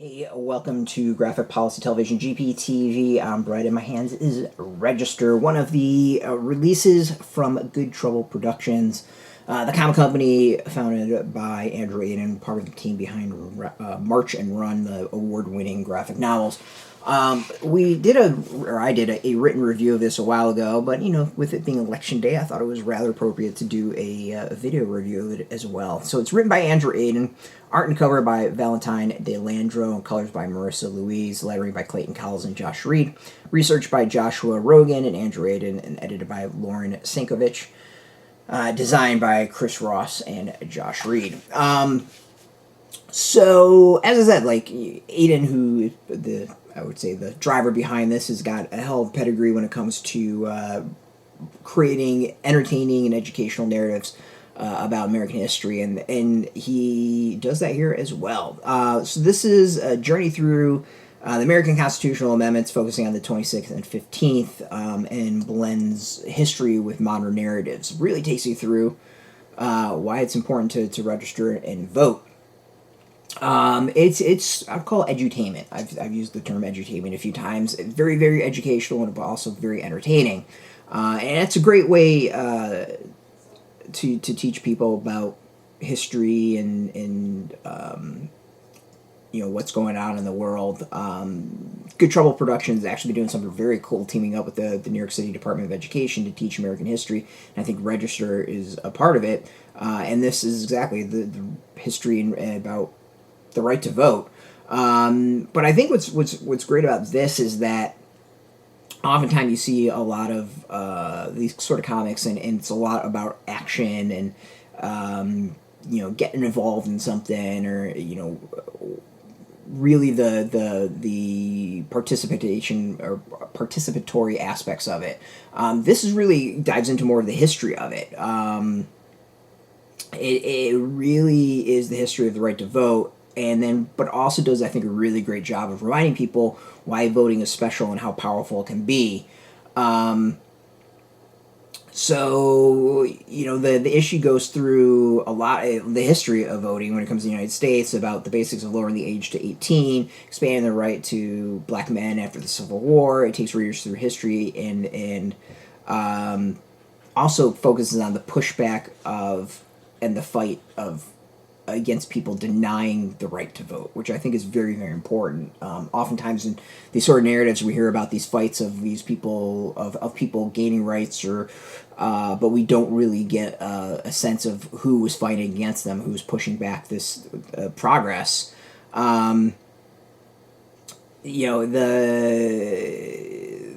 Hey, welcome to Graphic Policy Television GPTV. I'm Brett. In my hands is Register, one of the releases from Good Trouble Productions, the comic company founded by Andrew Aydin, part of the team behind March and Run, the award-winning graphic novels. I did a written review of this a while ago, but with it being election day, I thought it was rather appropriate to do a video review of it as well. So it's written by Andrew Aydin, art and cover by Valentine De Landro, and colors by Marissa, Louise, lettering by Clayton, Cowles, and Josh Reed, research by Joshua Rogin and Andrew Aydin, and edited by Lauren Sankovic, designed by Chris Ross and Josh Reed. So, as I said, Aydin, who I would say the driver behind this, has got a hell of a pedigree when it comes to creating entertaining and educational narratives about American history, and he does that here as well. So this is a journey through the American constitutional amendments, focusing on the 26th and 15th, and blends history with modern narratives. Really takes you through why it's important to register and vote. It's I'd call it edutainment. I've used the term edutainment a few times. It's very, very educational, and but also very entertaining. And it's a great way to teach people about history and what's going on in the world. Good Trouble Productions is actually doing something very cool, teaming up with the New York City Department of Education to teach American history. And I think Register is a part of it. And this is exactly the history and about the right to vote. But I think what's great about this is that oftentimes you see a lot of these sort of comics, and it's a lot about action and getting involved in something, or really the participation or participatory aspects of it. This is really dives into more of the history of it. It really is the history of the right to vote, but also does, I think, a really great job of reminding people why voting is special and how powerful it can be. So the issue goes through a lot of the history of voting when it comes to the United States, about the basics of lowering the age to 18, expanding the right to black men after the Civil War. It takes readers through history and also focuses on the pushback of and the fight of against people denying the right to vote, which I think is very, very important. Oftentimes in these sort of narratives, we hear about these fights of these people, of people gaining rights, but we don't really get a sense of who was fighting against them, who was pushing back this progress. The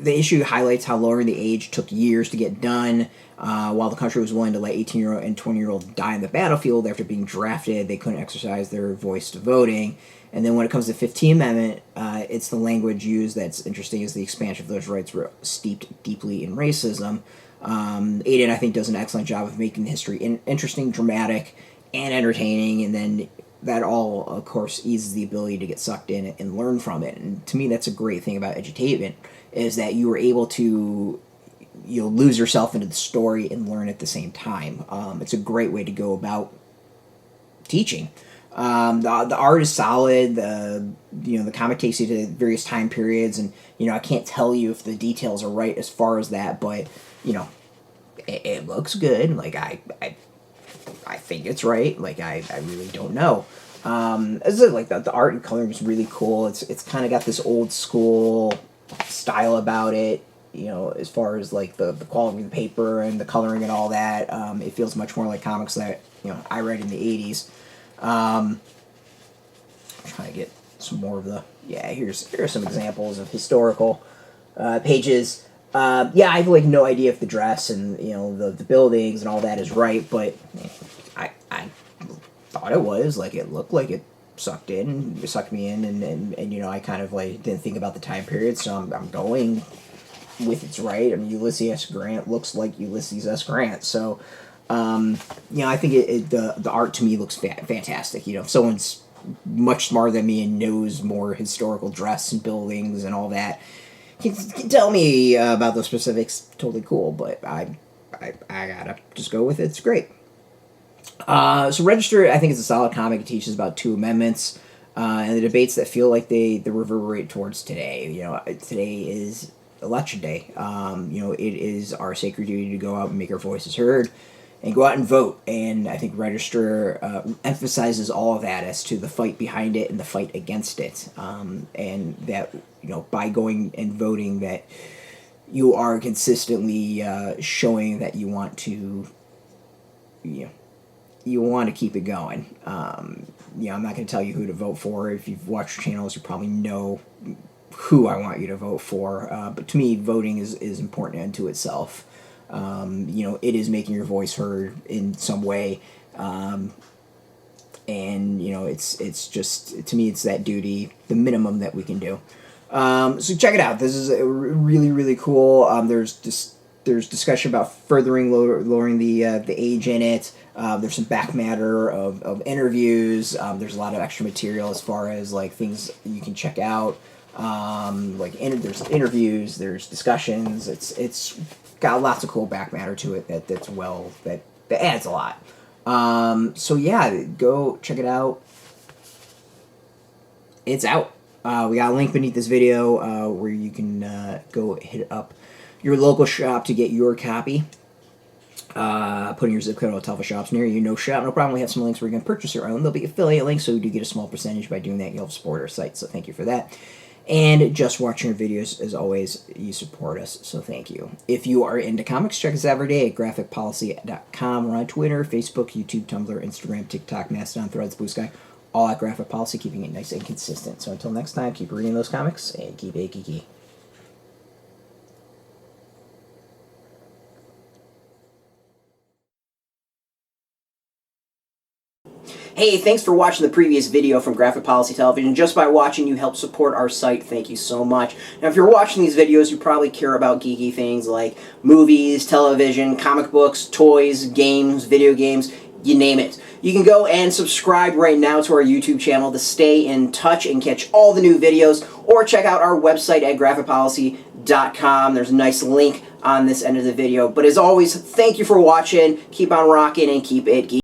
issue highlights how lowering the age took years to get done. While the country was willing to let 18-year-old and 20-year-olds die on the battlefield after being drafted, they couldn't exercise their voice to voting. And then when it comes to the 15th Amendment, it's the language used that's interesting, is the expansion of those rights were steeped deeply in racism. Aydin, I think, does an excellent job of making the history interesting, dramatic, and entertaining, and then that all, of course, eases the ability to get sucked in and learn from it. And to me, that's a great thing about edutainment, is that you were able to lose yourself into the story and learn at the same time. It's a great way to go about teaching. The art is solid. The comic takes you to various time periods, and I can't tell you if the details are right as far as that, but it looks good. Like I think it's right. Like I really don't know. As I said, like the art and coloring is really cool. It's kind of got this old school style about it. As far as like the quality of the paper and the coloring and all that, it feels much more like comics that I read in the 80s. I'm trying to get some more of the here are some examples of historical pages. I have like no idea if the dress and the buildings and all that is right, but I thought it was. Like, it looked like it sucked me in, and I kind of like didn't think about the time period, so I'm going with it's right. I mean, Ulysses S. Grant looks like Ulysses S. Grant, so I think the art to me looks fantastic. If someone's much smarter than me and knows more historical dress and buildings and all that, can tell me about those specifics. Totally cool, but I gotta just go with it. It's great. So Register, I think, is a solid comic. It teaches about two amendments. and the debates that feel like they reverberate towards today. Today is election day. It is our sacred duty to go out and make our voices heard and go out and vote. And I think Register emphasizes all of that as to the fight behind it and the fight against it. And that, by going and voting, that you are consistently showing that you want to, you want to keep it going. I'm not going to tell you who to vote for. If you've watched channels, you probably know who I want you to vote for. But to me, voting is important unto itself. It is making your voice heard in some way. It's just, to me, it's that duty, the minimum that we can do. So check it out. This is really, really cool. There's discussion about furthering lowering the age in it. There's some back matter of interviews. There's a lot of extra material as far as like things you can check out. There's interviews. There's discussions. It's got lots of cool back matter to it that adds a lot. So yeah, go check it out. It's out. We got a link beneath this video where you can go hit up your local shop to get your copy. Putting your zip code on top of shops near you. No problem. We have some links where you can purchase your own. There'll be affiliate links, so you do get a small percentage by doing that. You'll help support our site, so thank you for that. And just watching our videos, as always, you support us, so thank you. If you are into comics, check us out every day at graphicpolicy.com. We're on Twitter, Facebook, YouTube, Tumblr, Instagram, TikTok, Mastodon, Threads, Blue Sky, all at Graphic Policy, keeping it nice and consistent. So until next time, keep reading those comics and keep it geeky. Hey, thanks for watching the previous video from Graphic Policy Television. Just by watching, you help support our site. Thank you so much. Now, if you're watching these videos, you probably care about geeky things like movies, television, comic books, toys, games, video games, you name it. You can go and subscribe right now to our YouTube channel to stay in touch and catch all the new videos, or check out our website at graphicpolicy.com. There's a nice link on this end of the video. But as always, thank you for watching. Keep on rocking and keep it geeky.